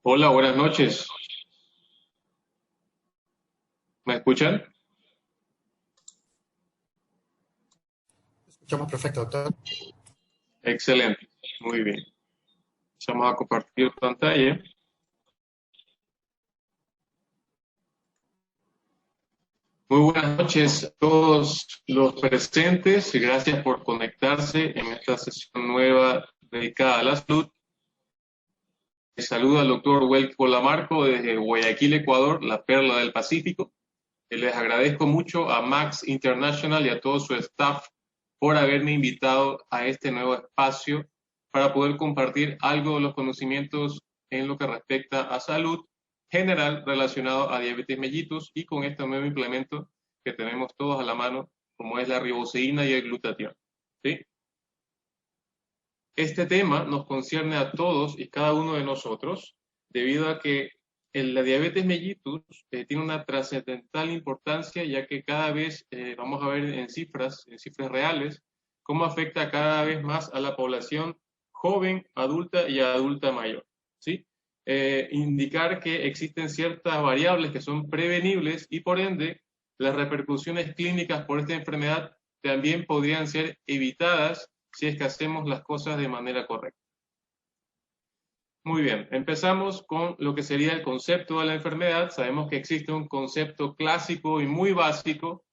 Hola, buenas noches. ¿Me escuchan? Escuchamos perfecto, doctor. Excelente. Muy bien. Vamos a compartir pantalla. Muy buenas noches a todos los presentes y gracias por conectarse en esta sesión nueva dedicada a la salud. Les saluda el doctor Welco Lamarco desde Guayaquil, Ecuador, la perla del Pacífico. Les agradezco mucho a Max International y a todo su staff por haberme invitado a este nuevo espacio para poder compartir algo de los conocimientos en lo que respecta a salud general relacionado a diabetes mellitus y con este nuevo implemento que tenemos todos a la mano, como es la riboceína y el glutatión. ¿Sí? Este tema nos concierne a todos y cada uno de nosotros, debido a que la diabetes mellitus tiene una trascendental importancia, ya que cada vez vamos a ver en cifras reales, cómo afecta cada vez más a la población joven, adulta y adulta mayor. ¿Sí? Indicar que existen ciertas variables que son prevenibles y por ende las repercusiones clínicas por esta enfermedad también podrían ser evitadas si es que hacemos las cosas de manera correcta. Muy bien, empezamos con lo que sería el concepto de la enfermedad. Sabemos que existe un concepto clásico y muy básico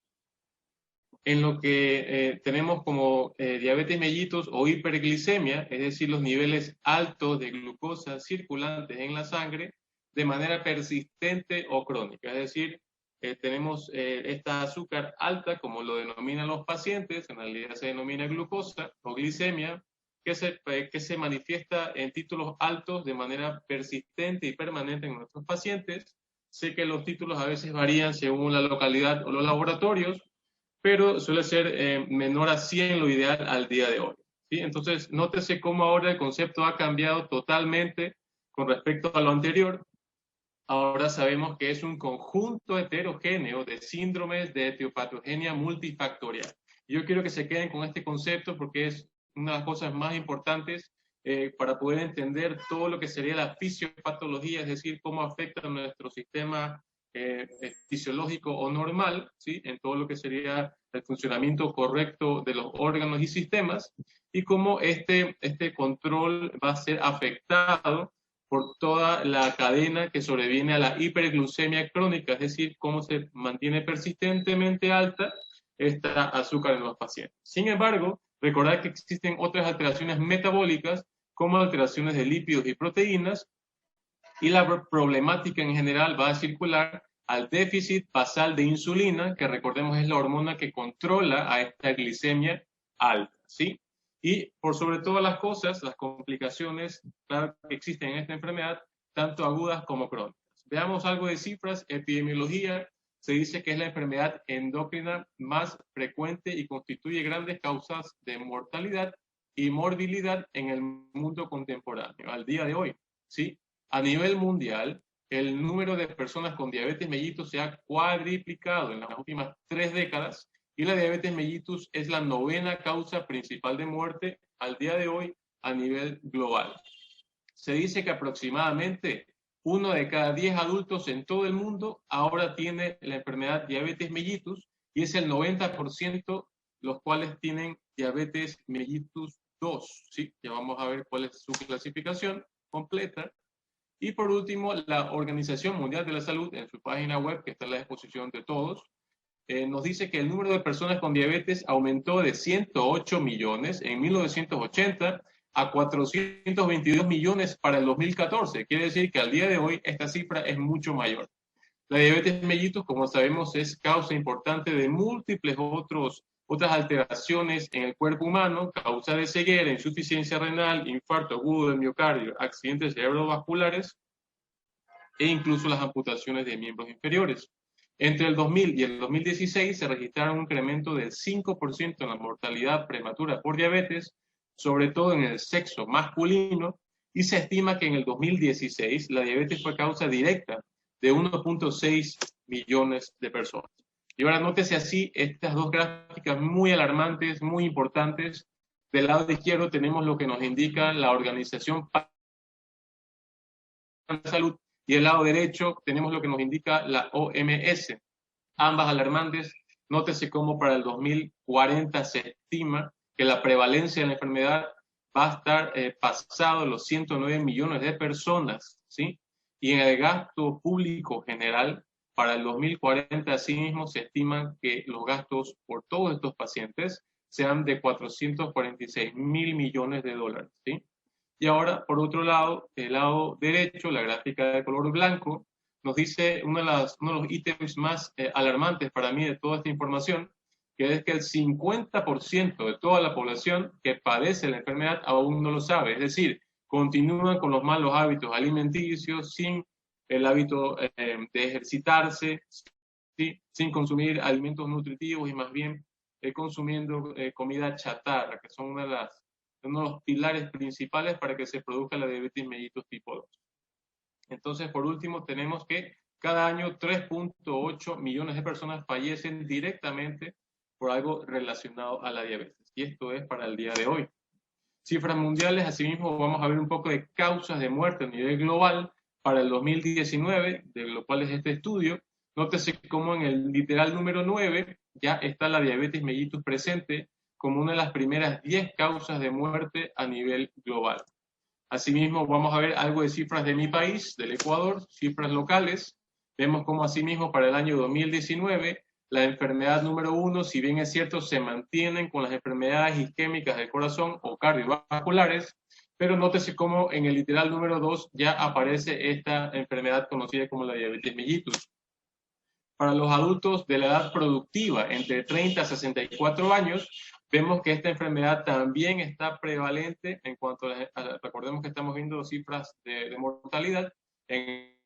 en lo que tenemos como diabetes mellitus o hiperglicemia, es decir, los niveles altos de glucosa circulantes en la sangre de manera persistente o crónica. Es decir, tenemos esta azúcar alta, como lo denominan los pacientes, en realidad se denomina glucosa o glicemia, que se manifiesta en títulos altos de manera persistente y permanente en nuestros pacientes. Sé que los títulos a veces varían según la localidad o los laboratorios, pero suele ser menor a 100 lo ideal al día de hoy. ¿Sí? Entonces, nótese cómo ahora el concepto ha cambiado totalmente con respecto a lo anterior. Ahora sabemos que es un conjunto heterogéneo de síndromes de etiopatogenia multifactorial. Yo quiero que se queden con este concepto porque es una de las cosas más importantes para poder entender todo lo que sería la fisiopatología, es decir, cómo afecta a nuestro sistema fisiológico o normal, ¿sí? En todo lo que sería el funcionamiento correcto de los órganos y sistemas, y cómo este control va a ser afectado por toda la cadena que sobreviene a la hiperglucemia crónica, es decir, cómo se mantiene persistentemente alta esta azúcar en los pacientes. Sin embargo, recordad que existen otras alteraciones metabólicas, como alteraciones de lípidos y proteínas, y la problemática en general va a circular al déficit basal de insulina, que recordemos es la hormona que controla a esta glicemia alta, ¿sí? Y por sobre todas las cosas, las complicaciones, claro, que existen en esta enfermedad, tanto agudas como crónicas. Veamos algo de cifras. Epidemiología se dice que es la enfermedad endocrina más frecuente y constituye grandes causas de mortalidad y morbilidad en el mundo contemporáneo, al día de hoy, ¿sí? A nivel mundial, el número de personas con diabetes mellitus se ha cuadriplicado en las últimas 3 décadas y la diabetes mellitus es la novena causa principal de muerte al día de hoy a nivel global. Se dice que aproximadamente 1 de cada 10 adultos en todo el mundo ahora tiene la enfermedad diabetes mellitus y es el 90% los cuales tienen diabetes mellitus 2. ¿Sí? Ya vamos a ver cuál es su clasificación completa. Y por último, la Organización Mundial de la Salud, en su página web, que está a la disposición de todos, nos dice que el número de personas con diabetes aumentó de 108 millones en 1980 a 422 millones para el 2014. Quiere decir que al día de hoy esta cifra es mucho mayor. La diabetes mellitus, como sabemos, es causa importante de múltiples otras alteraciones en el cuerpo humano, causa de ceguera, insuficiencia renal, infarto agudo del miocardio, accidentes cerebrovasculares e incluso las amputaciones de miembros inferiores. Entre el 2000 y el 2016 se registraron un incremento del 5% en la mortalidad prematura por diabetes, sobre todo en el sexo masculino, y se estima que en el 2016 la diabetes fue causa directa de 1.6 millones de personas. Y ahora nótese así estas dos gráficas muy alarmantes, muy importantes. Del lado izquierdo tenemos lo que nos indica la Organización de Salud, y del lado derecho tenemos lo que nos indica la OMS, ambas alarmantes. Nótese cómo para el 2040 se estima que la prevalencia de la enfermedad va a estar pasado los 109 millones de personas, ¿sí? Y en el gasto público general, para el 2040, asimismo, se estiman que los gastos por todos estos pacientes sean de 446.000 millones de dólares, ¿sí? Y ahora, por otro lado, el lado derecho, la gráfica de color blanco, nos dice uno de los ítems más alarmantes para mí de toda esta información, que es que el 50% de toda la población que padece la enfermedad aún no lo sabe. Es decir, continúan con los malos hábitos alimenticios, sin el hábito de ejercitarse, ¿sí? Sin consumir alimentos nutritivos y más bien consumiendo comida chatarra, que son uno de los pilares principales para que se produzca la diabetes mellitus tipo 2. Entonces, por último, tenemos que cada año 3.8 millones de personas fallecen directamente por algo relacionado a la diabetes. Y esto es para el día de hoy. Cifras mundiales, asimismo, vamos a ver un poco de causas de muerte a nivel global para el 2019, de lo cual es este estudio. Nótese cómo en el literal número 9 ya está la diabetes mellitus presente como una de las primeras 10 causas de muerte a nivel global. Asimismo, vamos a ver algo de cifras de mi país, del Ecuador, cifras locales. Vemos cómo asimismo para el año 2019, la enfermedad número 1, si bien es cierto, se mantienen con las enfermedades isquémicas del corazón o cardiovasculares, pero nótese cómo en el literal número 2 ya aparece esta enfermedad conocida como la diabetes mellitus. Para los adultos de la edad productiva, entre 30 a 64 años, vemos que esta enfermedad también está prevalente en cuanto recordemos que estamos viendo cifras de mortalidad en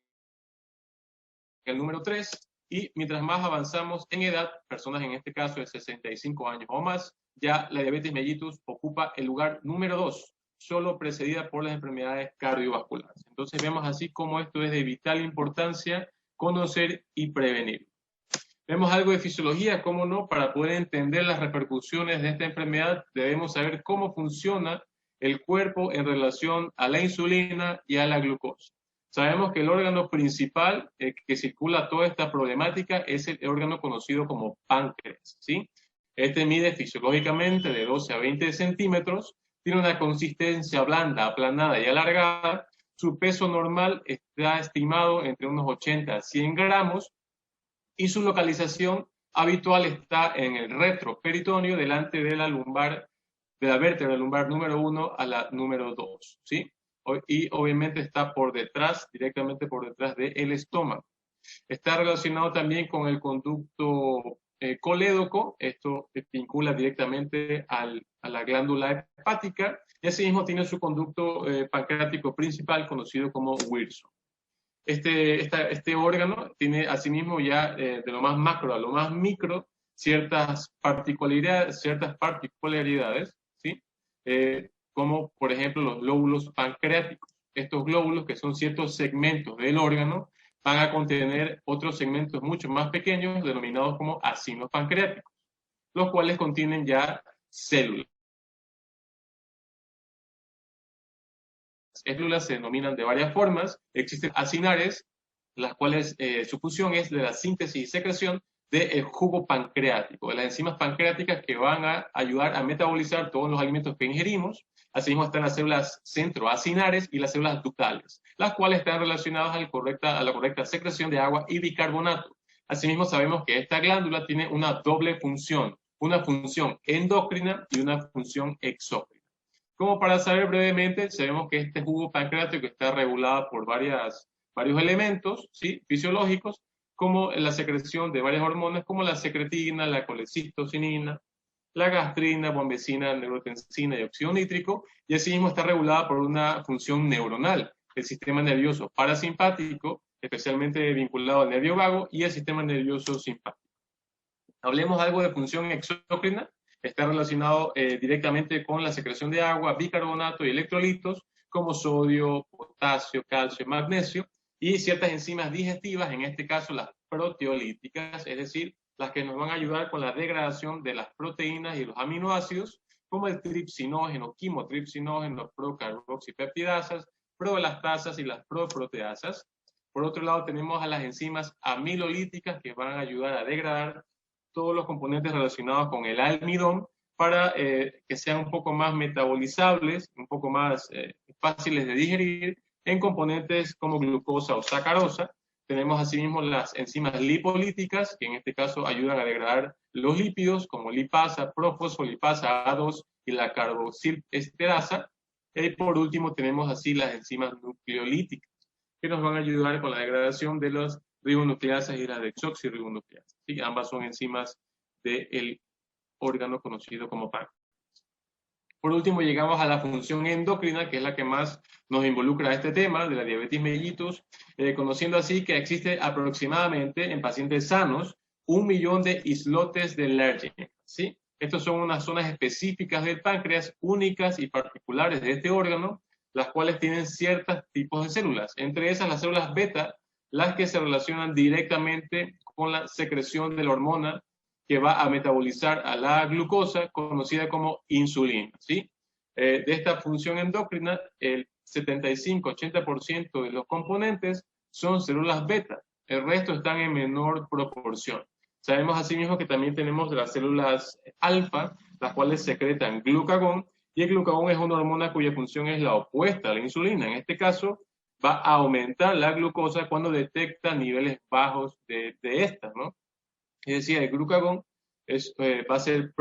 el número 3, y mientras más avanzamos en edad, personas en este caso de 65 años o más, ya la diabetes mellitus ocupa el lugar número 2, solo precedida por las enfermedades cardiovasculares. Entonces vemos así cómo esto es de vital importancia conocer y prevenir. Vemos algo de fisiología, cómo no, para poder entender las repercusiones de esta enfermedad debemos saber cómo funciona el cuerpo en relación a la insulina y a la glucosa. Sabemos que el órgano principal que circula toda esta problemática es el órgano conocido como páncreas, ¿sí? Este mide fisiológicamente de 12 a 20 centímetros, tiene una consistencia blanda, aplanada y alargada. Su peso normal está estimado entre unos 80 a 100 gramos, y su localización habitual está en el retroperitoneo, delante de la lumbar, de la vértebra lumbar número 1 a la número 2, ¿sí? Y obviamente está por detrás, directamente por detrás del estómago. Está relacionado también con el conducto colédoco, esto vincula directamente a la glándula hepática, y asimismo tiene su conducto pancreático principal, conocido como Wilson. Este órgano tiene asimismo ya de lo más macro a lo más micro ciertas particularidades, ¿sí? Como por ejemplo los glóbulos pancreáticos. Estos glóbulos, que son ciertos segmentos del órgano, van a contener otros segmentos mucho más pequeños denominados como acinos pancreáticos, los cuales contienen ya células. Células se denominan de varias formas. Existen acinares, las cuales su función es de la síntesis y secreción del jugo pancreático, de las enzimas pancreáticas que van a ayudar a metabolizar todos los alimentos que ingerimos. Asimismo están las células centroacinares y las células ductales, las cuales están relacionadas a la correcta secreción de agua y bicarbonato. Asimismo sabemos que esta glándula tiene una doble función, una función endocrina y una función exócrina. Como para saber brevemente, sabemos que este jugo pancreático está regulado por varios elementos, ¿sí? Fisiológicos, como la secreción de varias hormonas, como la secretina, la colecistocinina, la gastrina, bombecina, neurotensina y óxido nítrico, y asimismo está regulada por una función neuronal, el sistema nervioso parasimpático, especialmente vinculado al nervio vago, y el sistema nervioso simpático. Hablemos algo de función exócrina. Está relacionado directamente con la secreción de agua, bicarbonato y electrolitos como sodio, potasio, calcio, magnesio, y ciertas enzimas digestivas, en este caso las proteolíticas, es decir, las que nos van a ayudar con la degradación de las proteínas y los aminoácidos, como el tripsinógeno, quimotripsinógeno, procarboxipeptidasas, prolastasas y las proproteasas. Por otro lado, tenemos a las enzimas amilolíticas que van a ayudar a degradar todos los componentes relacionados con el almidón para que sean un poco más metabolizables, un poco más fáciles de digerir en componentes como glucosa o sacarosa. Tenemos asimismo las enzimas lipolíticas, que en este caso ayudan a degradar los lípidos, como lipasa, profosfolipasa A2 y la carboxilesterasa. Y por último tenemos así las enzimas nucleolíticas, que nos van a ayudar con la degradación de las ribonucleasas y las desoxirribonucleasas. ¿Sí? Ambas son enzimas del órgano conocido como páncreas. Por último, llegamos a la función endocrina, que es la que más nos involucra a este tema de la diabetes mellitus, conociendo así que existe aproximadamente en pacientes sanos 1 millón de islotes de Lergen, ¿sí? Estos son unas zonas específicas del páncreas, únicas y particulares de este órgano, las cuales tienen ciertos tipos de células, entre esas las células beta, las que se relacionan directamente con la secreción de la hormona que va a metabolizar a la glucosa, conocida como insulina, ¿sí? De esta función endocrina, el 75-80% de los componentes son células beta, el resto están en menor proporción. Sabemos asimismo que también tenemos las células alfa, las cuales secretan glucagón, y el glucagón es una hormona cuya función es la opuesta a la insulina. En este caso, va a aumentar la glucosa cuando detecta niveles bajos de esta, ¿no? Es decir, el glucagón va a ser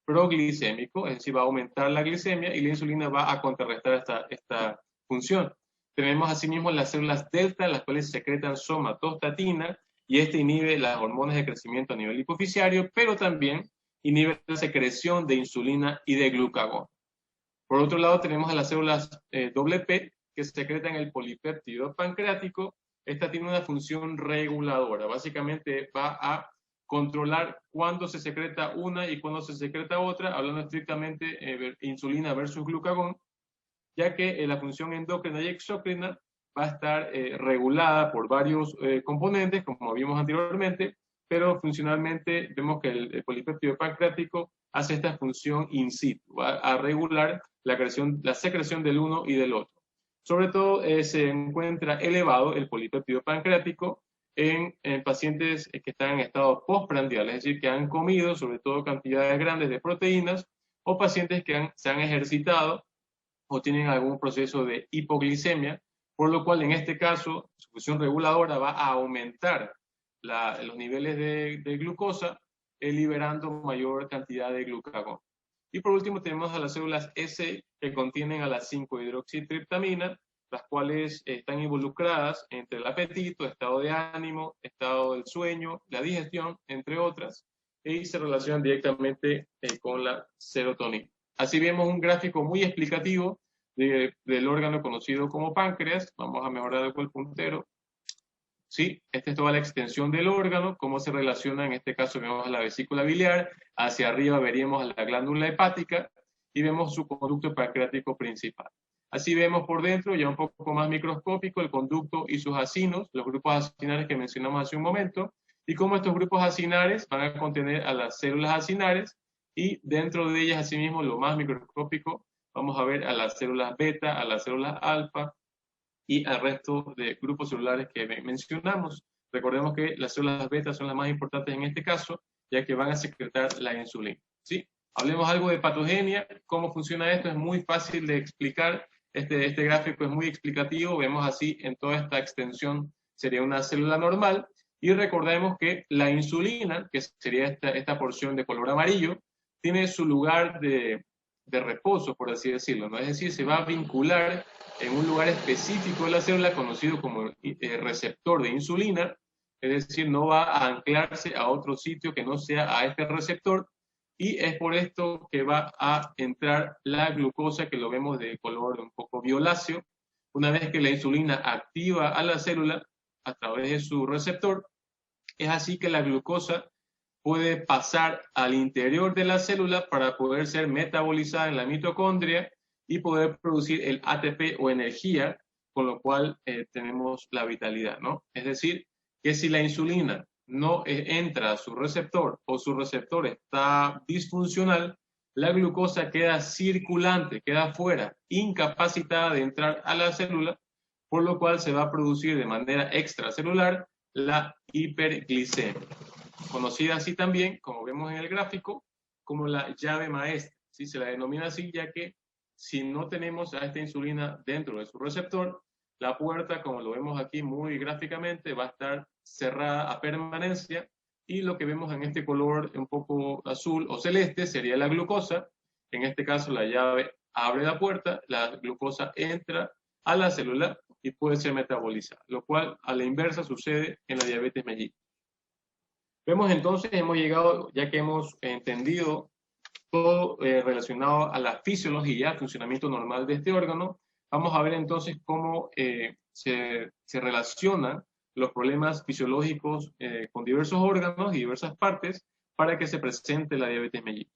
proglicémico, es decir, va a aumentar la glicemia y la insulina va a contrarrestar esta función. Tenemos asimismo las células delta, las cuales secretan somatostatina, y este inhibe las hormonas de crecimiento a nivel hipoficiario, pero también inhibe la secreción de insulina y de glucagón. Por otro lado, tenemos a las células P, que secretan el polipéptido pancreático. Esta tiene una función reguladora. Básicamente va a controlar cuándo se secreta una y cuándo se secreta otra, hablando estrictamente insulina versus glucagón, ya que la función endocrina y exócrina va a estar regulada por varios componentes, como vimos anteriormente, pero funcionalmente vemos que el polipéptido pancreático hace esta función in situ, va a regular la secreción del uno y del otro. Sobre todo se encuentra elevado el polipéptido pancreático en pacientes que están en estado postprandial, es decir, que han comido sobre todo cantidades grandes de proteínas, o pacientes que se han ejercitado o tienen algún proceso de hipoglicemia, por lo cual en este caso su función reguladora va a aumentar los niveles de glucosa, liberando mayor cantidad de glucagón. Y por último tenemos a las células S, que contienen a la 5-hidroxitriptamina, las cuales están involucradas entre el apetito, estado de ánimo, estado del sueño, la digestión, entre otras, y se relacionan directamente con la serotonina. Así vemos un gráfico muy explicativo del órgano conocido como páncreas. Vamos a mejorar el puntero. ¿Sí? Esta es toda la extensión del órgano, cómo se relaciona, en este caso vemos a la vesícula biliar, hacia arriba veríamos a la glándula hepática y vemos su conducto pancreático principal. Así vemos por dentro, ya un poco más microscópico, el conducto y sus acinos, los grupos acinares que mencionamos hace un momento, y cómo estos grupos acinares van a contener a las células acinares, y dentro de ellas, asimismo, lo más microscópico, vamos a ver a las células beta, a las células alfa, y al resto de grupos celulares que mencionamos. Recordemos que las células beta son las más importantes en este caso, ya que van a secretar la insulina, ¿sí? Hablemos algo de patogenia. ¿Cómo funciona esto? Es muy fácil de explicar. Este gráfico es muy explicativo. Vemos así en toda esta extensión sería una célula normal. Y recordemos que la insulina, que sería esta porción de color amarillo, tiene su lugar de reposo, por así decirlo, ¿no? Es decir, se va a vincular en un lugar específico de la célula conocido como receptor de insulina, es decir, no va a anclarse a otro sitio que no sea a este receptor, y es por esto que va a entrar la glucosa, que lo vemos de color un poco violáceo. Una vez que la insulina activa a la célula a través de su receptor, es así que la glucosa puede pasar al interior de la célula para poder ser metabolizada en la mitocondria y poder producir el ATP o energía, con lo cual tenemos la vitalidad, ¿no? Es decir, que si la insulina no entra a su receptor o su receptor está disfuncional, la glucosa queda circulante, queda fuera, incapacitada de entrar a la célula, por lo cual se va a producir de manera extracelular la hiperglicemia, conocida así también, como vemos en el gráfico, como la llave maestra. ¿Sí? Se la denomina así ya que si no tenemos a esta insulina dentro de su receptor, la puerta, como lo vemos aquí muy gráficamente, va a estar cerrada a permanencia, y lo que vemos en este color un poco azul o celeste sería la glucosa. En este caso la llave abre la puerta, la glucosa entra a la célula y puede ser metabolizada, lo cual a la inversa sucede en la diabetes mellitus. Vemos entonces, hemos llegado, ya que hemos entendido todo relacionado a la fisiología, al funcionamiento normal de este órgano, vamos a ver entonces cómo se relacionan los problemas fisiológicos con diversos órganos y diversas partes para que se presente la diabetes mellitus.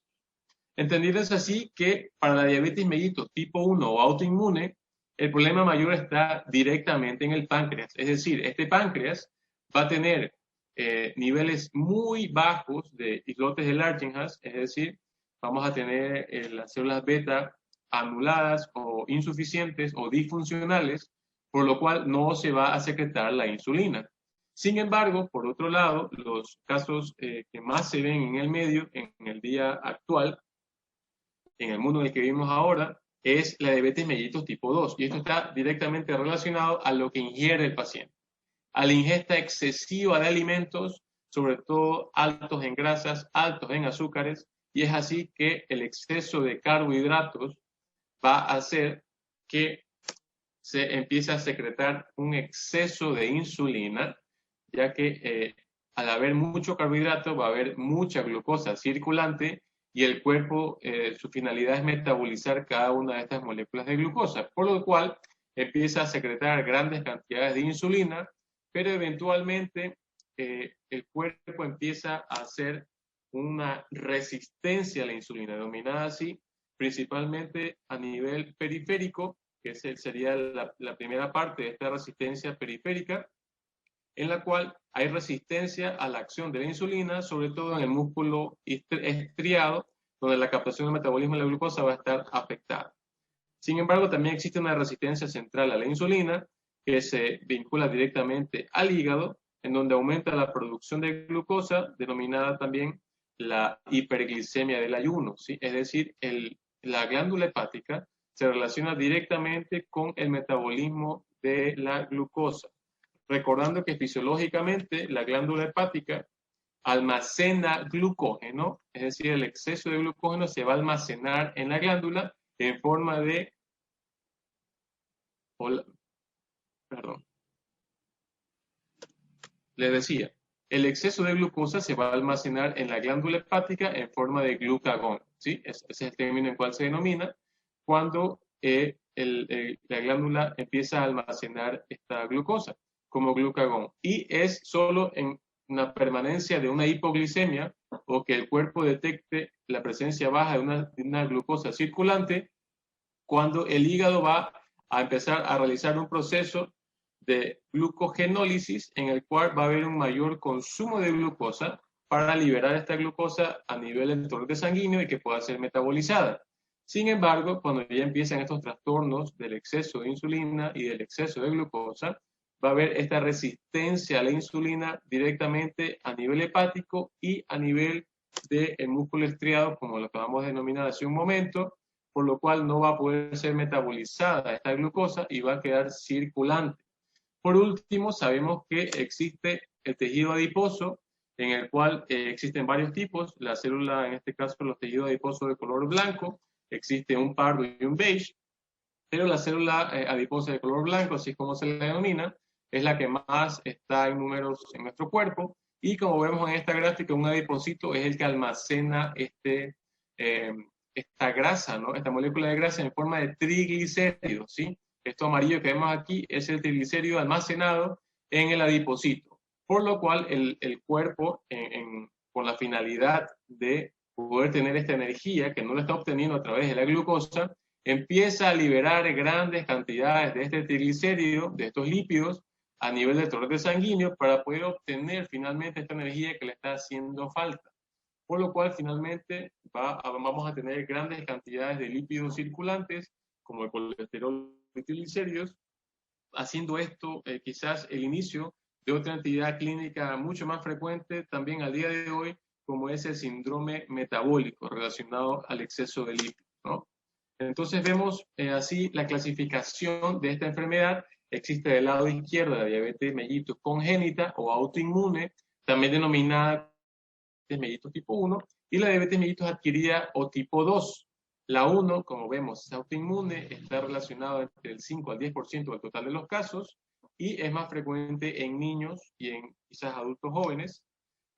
Entendidos así que para la diabetes mellitus tipo 1 o autoinmune, el problema mayor está directamente en el páncreas. Es decir, este páncreas va a tener niveles muy bajos de islotes de Langerhans, es decir, vamos a tener las células beta anuladas o insuficientes o disfuncionales, por lo cual no se va a secretar la insulina. Sin embargo, por otro lado, los casos que más se ven en el medio, en el día actual, en el mundo en el que vivimos ahora, es la diabetes mellitus tipo 2. Y esto está directamente relacionado a lo que ingiere el paciente, a la ingesta excesiva de alimentos, sobre todo altos en grasas, altos en azúcares, y es así que el exceso de carbohidratos va a hacer que se empiece a secretar un exceso de insulina, ya que al haber mucho carbohidrato va a haber mucha glucosa circulante y el cuerpo, su finalidad es metabolizar cada una de estas moléculas de glucosa, por lo cual empieza a secretar grandes cantidades de insulina, pero eventualmente el cuerpo empieza a hacer una resistencia a la insulina, denominada así, principalmente a nivel periférico, que sería la primera parte de esta resistencia periférica, en la cual hay resistencia a la acción de la insulina, sobre todo en el músculo estriado, donde la captación del metabolismo de la glucosa va a estar afectada. Sin embargo, también existe una resistencia central a la insulina, que se vincula directamente al hígado, en donde aumenta la producción de glucosa, denominada también la hiperglicemia del ayuno, ¿sí? Es decir, la glándula hepática se relaciona directamente con el metabolismo de la glucosa. Recordando que fisiológicamente la glándula hepática almacena glucógeno, es decir, el exceso de glucógeno se va a almacenar en la glándula en forma de, perdón, les decía, el exceso de glucosa se va a almacenar en la glándula hepática en forma de glucagón, ¿sí? Ese es el término en cual se denomina cuando la glándula empieza a almacenar esta glucosa como glucagón, y es solo en una permanencia de una hipoglicemia o que el cuerpo detecte la presencia baja de una glucosa circulante cuando el hígado va a empezar a realizar un proceso de glucogenólisis en el cual va a haber un mayor consumo de glucosa para liberar esta glucosa a nivel del torrente sanguíneo y que pueda ser metabolizada. Sin embargo, cuando ya empiezan estos trastornos del exceso de insulina y del exceso de glucosa, va a haber esta resistencia a la insulina directamente a nivel hepático y a nivel del músculo estriado, como lo acabamos de denominar hace un momento, por lo cual no va a poder ser metabolizada esta glucosa y va a quedar circulante. Por último, sabemos que existe el tejido adiposo, en el cual existen varios tipos. La célula, en este caso, los tejidos adiposos de color blanco, existe un pardo y un beige, pero la célula adiposa de color blanco, así es como se le denomina, es la que más está en números en nuestro cuerpo, y como vemos en esta gráfica, un adipocito es el que almacena esta grasa, ¿no? Esta molécula de grasa en forma de triglicéridos, ¿sí? Esto amarillo que vemos aquí es el triglicérido almacenado en el adipocito, por lo cual el cuerpo, con la finalidad de poder tener esta energía que no lo está obteniendo a través de la glucosa, empieza a liberar grandes cantidades de este triglicérido, de estos lípidos, a nivel del torrente sanguíneo para poder obtener finalmente esta energía que le está haciendo falta. por lo cual finalmente vamos a tener grandes cantidades de lípidos circulantes, como el colesterol y triglicéridos, haciendo esto quizás el inicio de otra entidad clínica mucho más frecuente también al día de hoy, como es el síndrome metabólico relacionado al exceso de lípidos, ¿no? Entonces vemos así la clasificación de esta enfermedad. Existe del lado izquierdo la diabetes mellitus congénita o autoinmune, también denominada diabetes mellitus tipo 1, y la diabetes mellitus adquirida o tipo 2. La 1, como vemos, es autoinmune, está relacionada entre el 5 al 10% del total de los casos, y es más frecuente en niños y en quizás adultos jóvenes,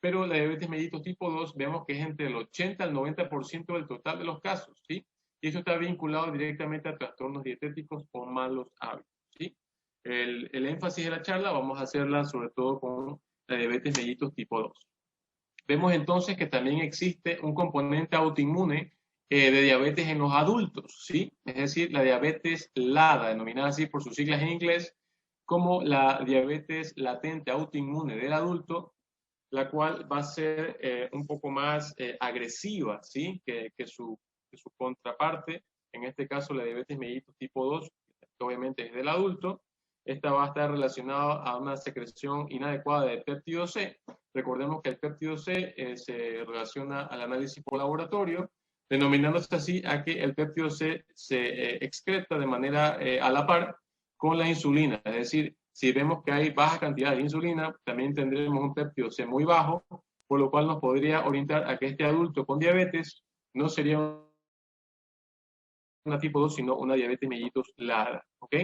pero la diabetes mellitus tipo 2 vemos que es entre el 80 al 90% del total de los casos, ¿sí? Y eso está vinculado directamente a trastornos dietéticos o malos hábitos, ¿sí? El énfasis de la charla vamos a hacerla sobre todo con la diabetes mellitus tipo 2. Vemos entonces que también existe un componente autoinmune de diabetes en los adultos, ¿sí? Es decir, la diabetes LADA, denominada así por sus siglas en inglés, como la diabetes latente autoinmune del adulto, la cual va a ser un poco más agresiva, ¿sí? que su contraparte, en este caso la diabetes mellitus tipo 2, que obviamente es del adulto. Esta va a estar relacionada a una secreción inadecuada de péptido C. Recordemos que el péptido C se relaciona al análisis por laboratorio, denominándose así a que el péptido C se excreta de manera a la par con la insulina. Es decir, si vemos que hay baja cantidad de insulina, también tendremos un péptido C muy bajo, por lo cual nos podría orientar a que este adulto con diabetes no sería una tipo 2, sino una diabetes mellitus LADA, ¿ok?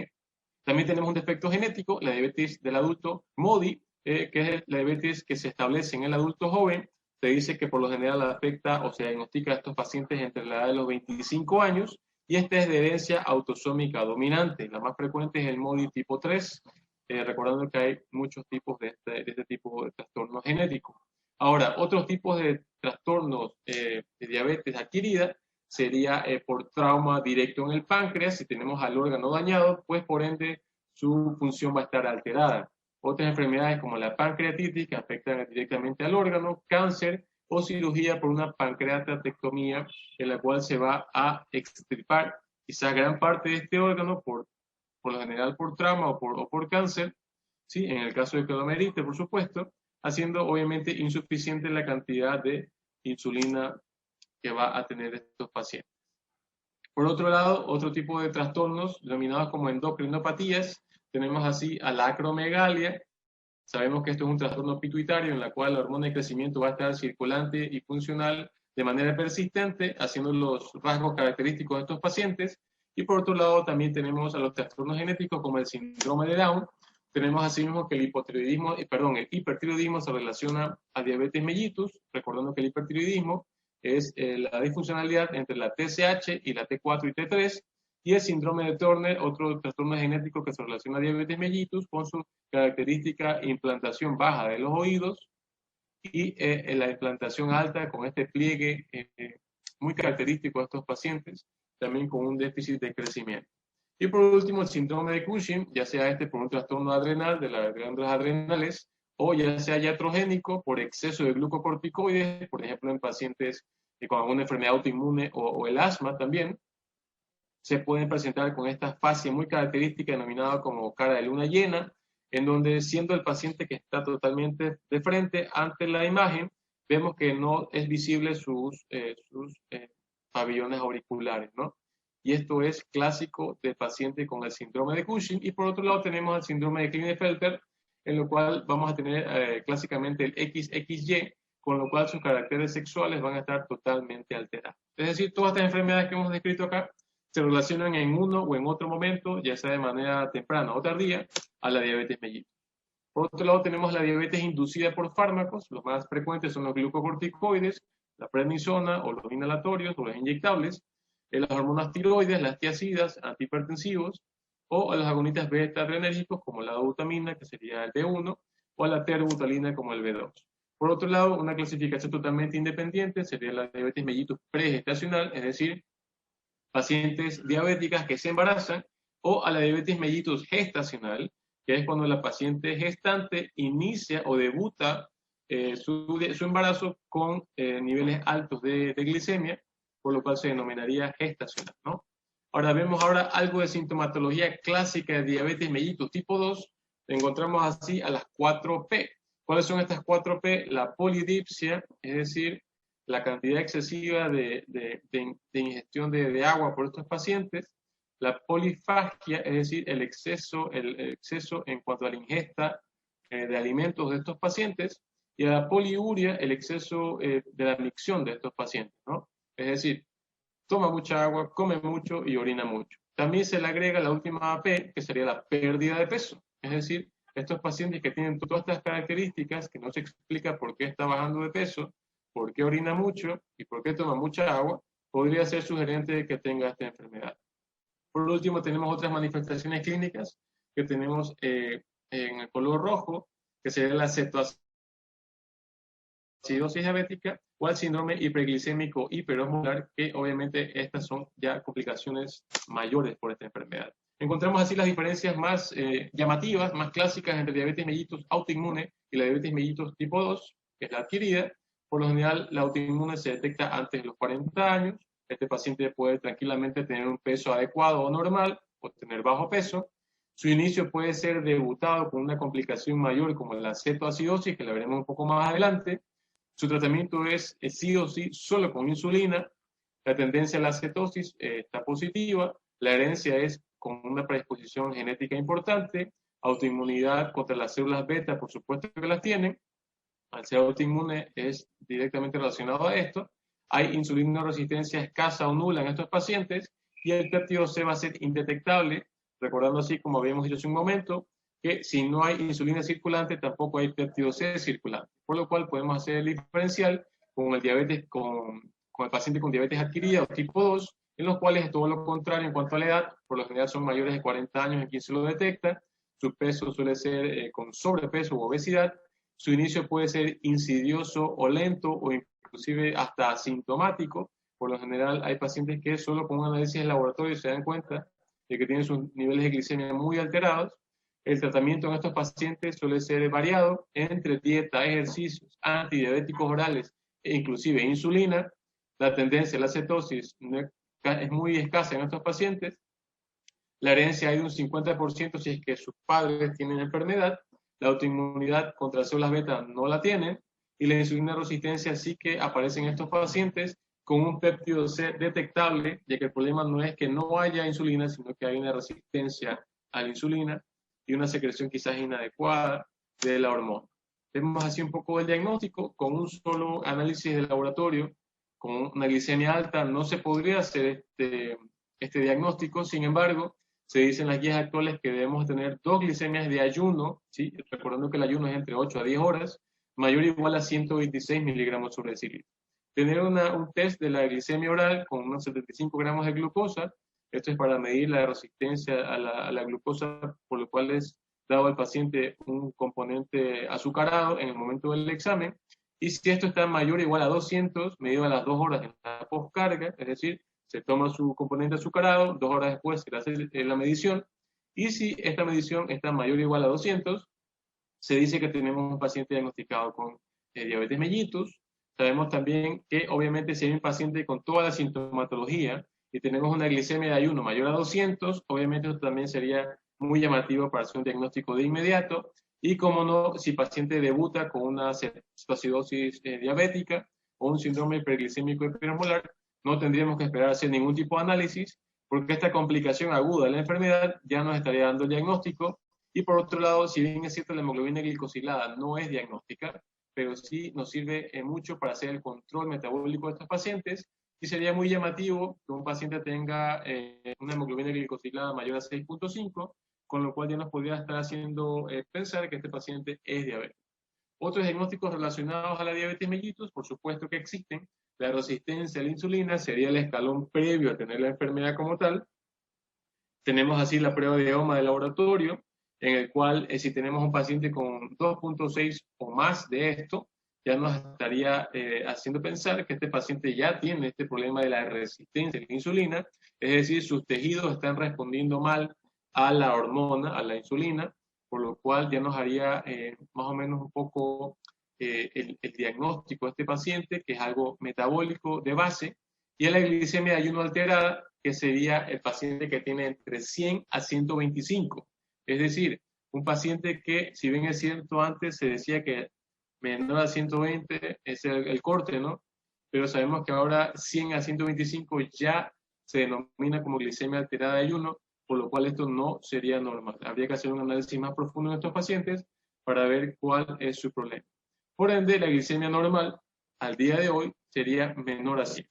También tenemos un defecto genético, la diabetes del adulto MODY, que es la diabetes que se establece en el adulto joven. Se dice que por lo general afecta o se diagnostica a estos pacientes entre la edad de los 25 años, y esta es de herencia autosómica dominante. La más frecuente es el MODY tipo 3, recordando que hay muchos tipos de este tipo de trastornos genéticos. Ahora, otros tipos de trastornos de diabetes adquirida sería por trauma directo en el páncreas. Si tenemos al órgano dañado, pues por ende su función va a estar alterada. Otras enfermedades como la pancreatitis, que afectan directamente al órgano, cáncer o cirugía por una pancreatectomía, en la cual se va a extirpar quizás gran parte de este órgano por lo general por trauma o por cáncer, ¿sí? En el caso de que lo merite, por supuesto, haciendo obviamente insuficiente la cantidad de insulina que va a tener estos pacientes. Por otro lado, otro tipo de trastornos denominados como endocrinopatías, tenemos así a la acromegalia. Sabemos que esto es un trastorno pituitario en la cual la hormona de crecimiento va a estar circulante y funcional de manera persistente, haciendo los rasgos característicos de estos pacientes. Y por otro lado, también tenemos a los trastornos genéticos como el síndrome de Down. Tenemos así mismo que el hipertiroidismo se relaciona a diabetes mellitus, recordando que el hipertiroidismo es la disfuncionalidad entre la TSH y la T4 y T3, y el síndrome de Turner, otro trastorno genético que se relaciona a diabetes mellitus con su característica implantación baja de los oídos y la implantación alta con este pliegue muy característico de estos pacientes, también con un déficit de crecimiento. Y por último, el síndrome de Cushing, ya sea este por un trastorno adrenal de las glándulas adrenales, o ya sea iatrogénico por exceso de glucocorticoides, por ejemplo en pacientes con alguna enfermedad autoinmune o el asma también, se pueden presentar con esta fascia muy característica denominada como cara de luna llena, en donde siendo el paciente que está totalmente de frente ante la imagen, vemos que no es visible sus pabellones auriculares, ¿no? Y esto es clásico del paciente con el síndrome de Cushing. Y por otro lado tenemos el síndrome de Klinefelter, en lo cual vamos a tener clásicamente el XXY, con lo cual sus caracteres sexuales van a estar totalmente alterados. Es decir, todas estas enfermedades que hemos descrito acá se relacionan en uno o en otro momento, ya sea de manera temprana o tardía, a la diabetes mellitus. Por otro lado, tenemos la diabetes inducida por fármacos. Los más frecuentes son los glucocorticoides, la prednisona o los inhalatorios o los inyectables, las hormonas tiroides, las tiazidas, antihipertensivos, o a los agonistas beta-adrenérgicos como la dobutamina, que sería el B1, o a la terbutalina como el B2. Por otro lado, una clasificación totalmente independiente sería la diabetes mellitus pregestacional, es decir, pacientes diabéticas que se embarazan, o a la diabetes mellitus gestacional, que es cuando la paciente gestante inicia o debuta su embarazo con niveles altos de glicemia, por lo cual se denominaría gestacional, ¿no? Ahora vemos algo de sintomatología clásica de diabetes mellitus tipo 2. Encontramos así a las 4P. ¿Cuáles son estas 4P? La polidipsia, es decir, la cantidad excesiva de ingestión de agua por estos pacientes. La polifagia, es decir, el exceso en cuanto a la ingesta de alimentos de estos pacientes. Y a la poliuria, el exceso de la micción de estos pacientes, ¿no? Es decir, toma mucha agua, come mucho y orina mucho. También se le agrega la última P, que sería la pérdida de peso. Es decir, estos pacientes que tienen todas estas características, que no se explica por qué está bajando de peso, por qué orina mucho y por qué toma mucha agua, podría ser sugerente de que tenga esta enfermedad. Por último, tenemos otras manifestaciones clínicas que tenemos en el color rojo, que sería la cetoacidosis diabética o el síndrome hiperglicémico hiperosmolar, que obviamente estas son ya complicaciones mayores por esta enfermedad. Encontramos así las diferencias más llamativas, más clásicas entre diabetes mellitus autoinmune y la diabetes mellitus tipo 2, que es la adquirida. Por lo general, la autoinmune se detecta antes de los 40 años. Este paciente puede tranquilamente tener un peso adecuado o normal o tener bajo peso. Su inicio puede ser debutado con una complicación mayor como la cetoacidosis, que la veremos un poco más adelante. Su tratamiento es sí o sí solo con insulina. La tendencia a la cetosis está positiva. La herencia es con una predisposición genética importante. Autoinmunidad contra las células beta, por supuesto que las tienen. Al ser autoinmune es directamente relacionado a esto. Hay insulina resistencia escasa o nula en estos pacientes y el péptido C va a ser indetectable, recordando así, como habíamos dicho hace un momento, que si no hay insulina circulante, tampoco hay péptido C circulante, por lo cual podemos hacer el diferencial con el diabetes, con el paciente con diabetes adquirida o tipo 2, en los cuales es todo lo contrario en cuanto a la edad, por lo general son mayores de 40 años en quien se lo detecta, su peso suele ser con sobrepeso u obesidad, su inicio puede ser insidioso o lento o inclusive hasta asintomático. Por lo general hay pacientes que solo con un análisis de laboratorio se dan cuenta de que tienen sus niveles de glicemia muy alterados. El tratamiento en estos pacientes suele ser variado entre dieta, ejercicios, antidiabéticos orales e inclusive insulina. La tendencia a la cetosis es muy escasa en estos pacientes. La herencia hay de un 50% si es que sus padres tienen enfermedad. La autoinmunidad contra células beta no la tienen, y la insulina resistencia sí que aparece en estos pacientes con un péptido C detectable, ya que el problema no es que no haya insulina, sino que hay una resistencia a la insulina y una secreción quizás inadecuada de la hormona. Vemos así un poco el diagnóstico. Con un solo análisis de laboratorio, con una glicemia alta, no se podría hacer este diagnóstico. Sin embargo, se dice en las guías actuales que debemos tener 2 glicemias de ayuno, ¿sí? Recordando que el ayuno es entre 8 a 10 horas, mayor o igual a 126 miligramos sobre decilitro. Tener un test de la glicemia oral con unos 75 gramos de glucosa. Esto es para medir la resistencia a la glucosa, por lo cual es dado al paciente un componente azucarado en el momento del examen. Y si esto está mayor o igual a 200, medido a las 2 horas en la postcarga, es decir, se toma su componente azucarado, 2 horas después se hace la medición, y si esta medición está mayor o igual a 200, se dice que tenemos un paciente diagnosticado con diabetes mellitus. Sabemos también que obviamente si hay un paciente con toda la sintomatología y tenemos una glicemia de ayuno mayor a 200, obviamente esto también sería muy llamativo para hacer un diagnóstico de inmediato. Y como no, si el paciente debuta con una cetoacidosis diabética o un síndrome hiperglicémico hiperosmolar, no tendríamos que esperar a hacer ningún tipo de análisis, porque esta complicación aguda de la enfermedad ya nos estaría dando el diagnóstico. Y por otro lado, si bien es cierto la hemoglobina glicosilada no es diagnóstica, pero sí nos sirve mucho para hacer el control metabólico de estos pacientes, y sería muy llamativo que un paciente tenga una hemoglobina glicosilada mayor a 6.5, con lo cual ya nos podría estar haciendo pensar que este paciente es diabético. Otros diagnósticos relacionados a la diabetes mellitus, por supuesto que existen. La resistencia a la insulina sería el escalón previo a tener la enfermedad como tal. Tenemos así la prueba de EOMA de laboratorio, en el cual si tenemos un paciente con 2.6 o más de esto, ya nos estaría haciendo pensar que este paciente ya tiene este problema de la resistencia a la insulina, es decir, sus tejidos están respondiendo mal a la hormona, a la insulina, por lo cual ya nos haría más o menos un poco el diagnóstico de este paciente, que es algo metabólico de base, y a la glicemia de ayuno alterada, que sería el paciente que tiene entre 100 a 125. Es decir, un paciente que, si bien es cierto, antes se decía que menor a 120 es el corte, ¿no? Pero sabemos que ahora 100 a 125 ya se denomina como glicemia alterada de ayuno, por lo cual esto no sería normal. Habría que hacer un análisis más profundo en estos pacientes para ver cuál es su problema. Por ende, la glicemia normal al día de hoy sería menor a 100.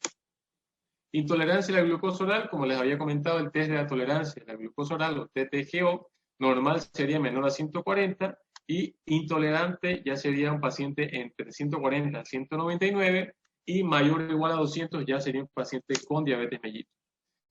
Intolerancia a la glucosa oral, como les había comentado, el test de la tolerancia a la glucosa oral o TTGO normal sería menor a 140 y intolerante ya sería un paciente entre 140 a 199 y mayor o igual a 200 ya sería un paciente con diabetes mellitus.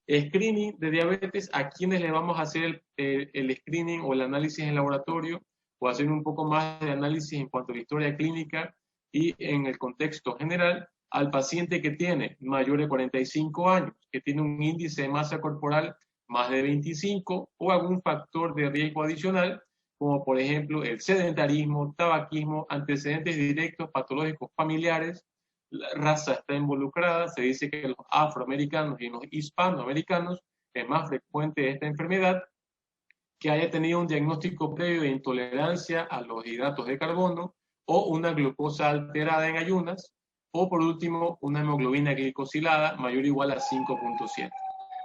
Screening de diabetes, ¿a quienes le vamos a hacer el screening o el análisis en laboratorio o hacer un poco más de análisis en cuanto a la historia clínica y en el contexto general? Al paciente que tiene mayor de 45 años, que tiene un índice de masa corporal más de 25 o algún factor de riesgo adicional, como por ejemplo el sedentarismo, tabaquismo, antecedentes directos patológicos familiares. La raza está involucrada, se dice que los afroamericanos y los hispanoamericanos es más frecuente esta enfermedad, que haya tenido un diagnóstico previo de intolerancia a los hidratos de carbono o una glucosa alterada en ayunas, o por último una hemoglobina glicosilada mayor o igual a 5.7.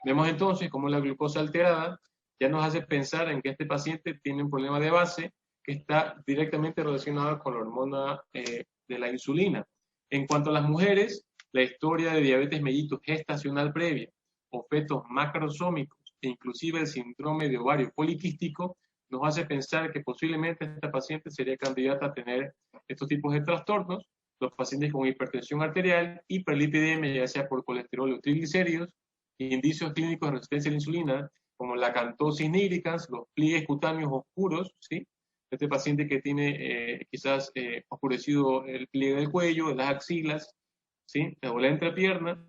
Vemos entonces cómo la glucosa alterada ya nos hace pensar en que este paciente tiene un problema de base que está directamente relacionado con la hormona de la insulina. En cuanto a las mujeres, la historia de diabetes mellitus gestacional previa o fetos macrosómicos e inclusive el síndrome de ovario poliquístico nos hace pensar que posiblemente esta paciente sería candidata a tener estos tipos de trastornos. Los pacientes con hipertensión arterial, hiperlipidemia, ya sea por colesterol o triglicéridos, indicios clínicos de resistencia a la insulina, como la acantosis nigricans, los pliegues cutáneos oscuros, ¿sí? Este paciente que tiene quizás oscurecido el pliegue del cuello, de las axilas, ¿sí? O la entrepierna,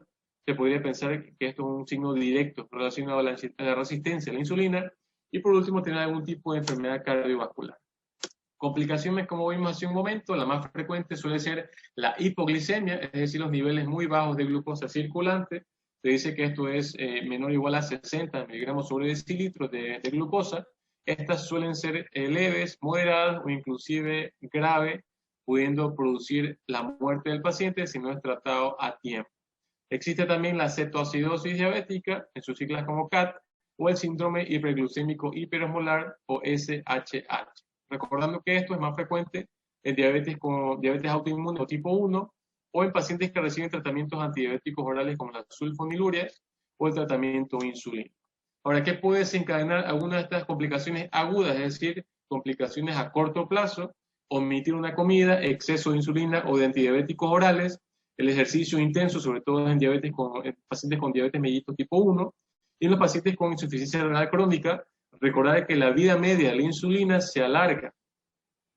se podría pensar que esto es un signo directo relacionado a la resistencia a la insulina, y por último tener algún tipo de enfermedad cardiovascular. Complicaciones, como vimos hace un momento, la más frecuente suele ser la hipoglicemia, es decir, los niveles muy bajos de glucosa circulante. Se dice que esto es menor o igual a 60 miligramos sobre decilitro de glucosa. Estas suelen ser leves, moderadas o inclusive grave, pudiendo producir la muerte del paciente si no es tratado a tiempo. Existe también la cetoacidosis diabética, en sus siglas como CAT, o el síndrome hiperglucémico hiperosmolar o SHH. Recordando que esto es más frecuente en diabetes autoinmune o tipo 1 o en pacientes que reciben tratamientos antidiabéticos orales como las sulfonilurias o el tratamiento insulínico. Ahora, ¿qué puede desencadenar algunas de estas complicaciones agudas? Es decir, complicaciones a corto plazo: omitir una comida, exceso de insulina o de antidiabéticos orales, el ejercicio intenso, sobre todo en pacientes con diabetes mellitus tipo 1, y en los pacientes con insuficiencia renal crónica. Recordar que la vida media de la insulina se alarga,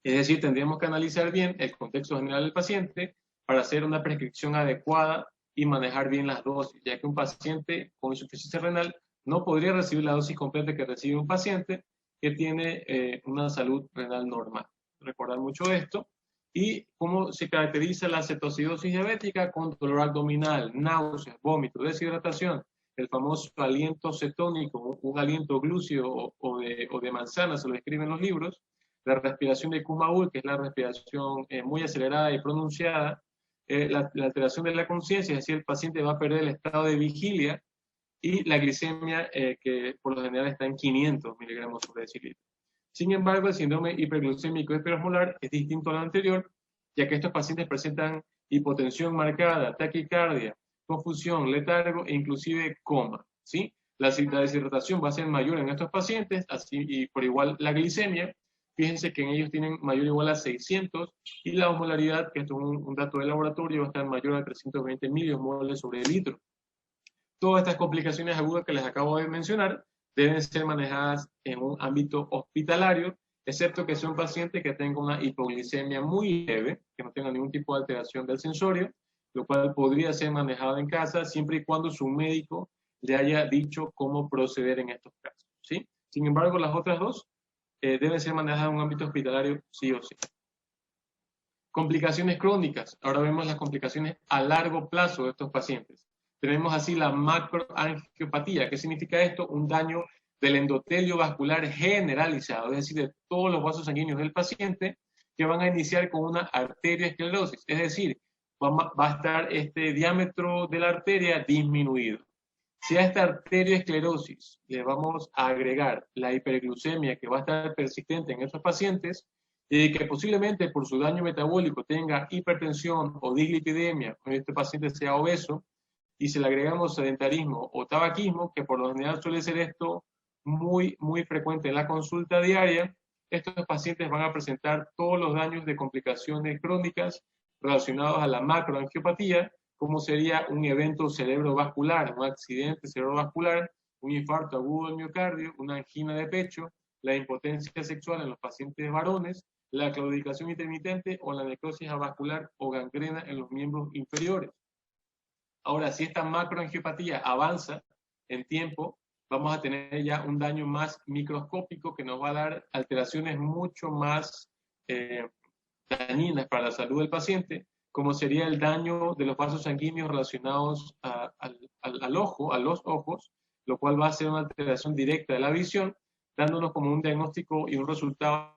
es decir, tendríamos que analizar bien el contexto general del paciente para hacer una prescripción adecuada y manejar bien las dosis, ya que un paciente con insuficiencia renal no podría recibir la dosis completa que recibe un paciente que tiene una salud renal normal. Recordar mucho esto. Y cómo se caracteriza la cetoacidosis diabética: con dolor abdominal, náuseas, vómitos, deshidratación, el famoso aliento cetónico, un aliento glúcido o de manzana, se lo escriben los libros, la respiración de Kumaul, que es la respiración muy acelerada y pronunciada, la alteración de la conciencia, es decir, el paciente va a perder el estado de vigilia, y la glicemia, que por lo general está en 500 miligramos sobre decilitro. Sin embargo, el síndrome hiperglucémico hiperosmolar es distinto al anterior, ya que estos pacientes presentan hipotensión marcada, taquicardia, confusión, letargo e inclusive coma, ¿sí? La deshidratación va a ser mayor en estos pacientes, así y por igual la glicemia. Fíjense que en ellos tienen mayor o igual a 600, y la osmolaridad, que esto es un dato de laboratorio, va a estar mayor a 320 milimoles sobre el litro. Todas estas complicaciones agudas que les acabo de mencionar deben ser manejadas en un ámbito hospitalario, excepto que sea un paciente que tenga una hipoglicemia muy leve, que no tenga ningún tipo de alteración del sensorio, lo cual podría ser manejado en casa siempre y cuando su médico le haya dicho cómo proceder en estos casos, ¿sí? Sin embargo, las otras dos deben ser manejadas en un ámbito hospitalario sí o sí. Complicaciones crónicas. Ahora vemos las complicaciones a largo plazo de estos pacientes. Tenemos así la macroangiopatía. ¿Qué significa esto? Un daño del endotelio vascular generalizado, es decir, de todos los vasos sanguíneos del paciente, que van a iniciar con una arteriosclerosis. Es decir, va a estar este diámetro de la arteria disminuido. Si a esta arteriosclerosis le vamos a agregar la hiperglucemia que va a estar persistente en estos pacientes, y que posiblemente por su daño metabólico tenga hipertensión o dislipidemia, o este paciente sea obeso, y si le agregamos sedentarismo o tabaquismo, que por lo general suele ser esto muy frecuente en la consulta diaria, estos pacientes van a presentar todos los daños de complicaciones crónicas relacionados a la macroangiopatía, como sería un evento cerebrovascular, un accidente cerebrovascular, un infarto agudo del miocardio, una angina de pecho, la impotencia sexual en los pacientes varones, la claudicación intermitente o la necrosis avascular o gangrena en los miembros inferiores. Ahora, si esta macroangiopatía avanza en tiempo, vamos a tener ya un daño más microscópico que nos va a dar alteraciones mucho más dañinas para la salud del paciente, como sería el daño de los vasos sanguíneos relacionados al ojo, a los ojos, lo cual va a ser una alteración directa de la visión, dándonos como un diagnóstico y un resultado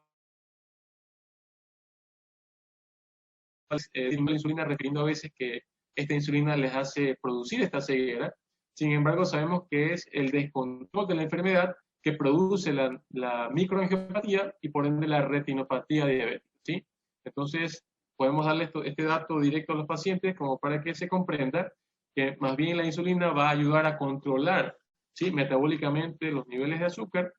de la insulina, refiriendo a veces que esta insulina les hace producir esta ceguera. Sin embargo, sabemos que es el descontrol de la enfermedad que produce la microangiopatía y por ende la retinopatía diabética, ¿sí? Entonces, podemos darle este dato directo a los pacientes como para que se comprenda que más bien la insulina va a ayudar a controlar, ¿sí?, metabólicamente los niveles de azúcar,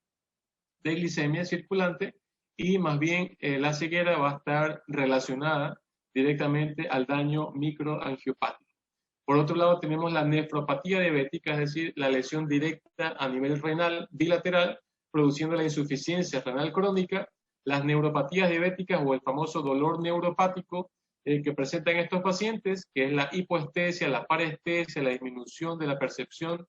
de glicemia circulante, y más bien la ceguera va a estar relacionada directamente al daño microangiopático. Por otro lado, tenemos la nefropatía diabética, es decir, la lesión directa a nivel renal bilateral, produciendo la insuficiencia renal crónica, las neuropatías diabéticas o el famoso dolor neuropático que presentan estos pacientes, que es la hipoestesia, la parestesia, la disminución de la percepción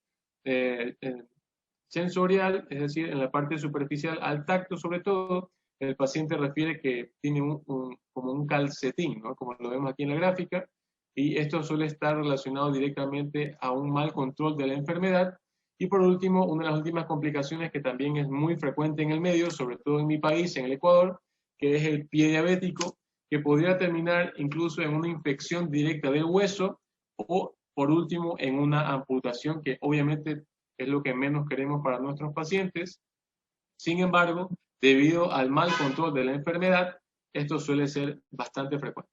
sensorial, es decir, en la parte superficial al tacto sobre todo. El paciente refiere que tiene como un calcetín, ¿no?, como lo vemos aquí en la gráfica, y esto suele estar relacionado directamente a un mal control de la enfermedad. Y por último, una de las últimas complicaciones que también es muy frecuente en el medio, sobre todo en mi país, en el Ecuador, que es el pie diabético, que podría terminar incluso en una infección directa del hueso o, por último, en una amputación, que obviamente es lo que menos queremos para nuestros pacientes. Sin embargo, debido al mal control de la enfermedad, esto suele ser bastante frecuente.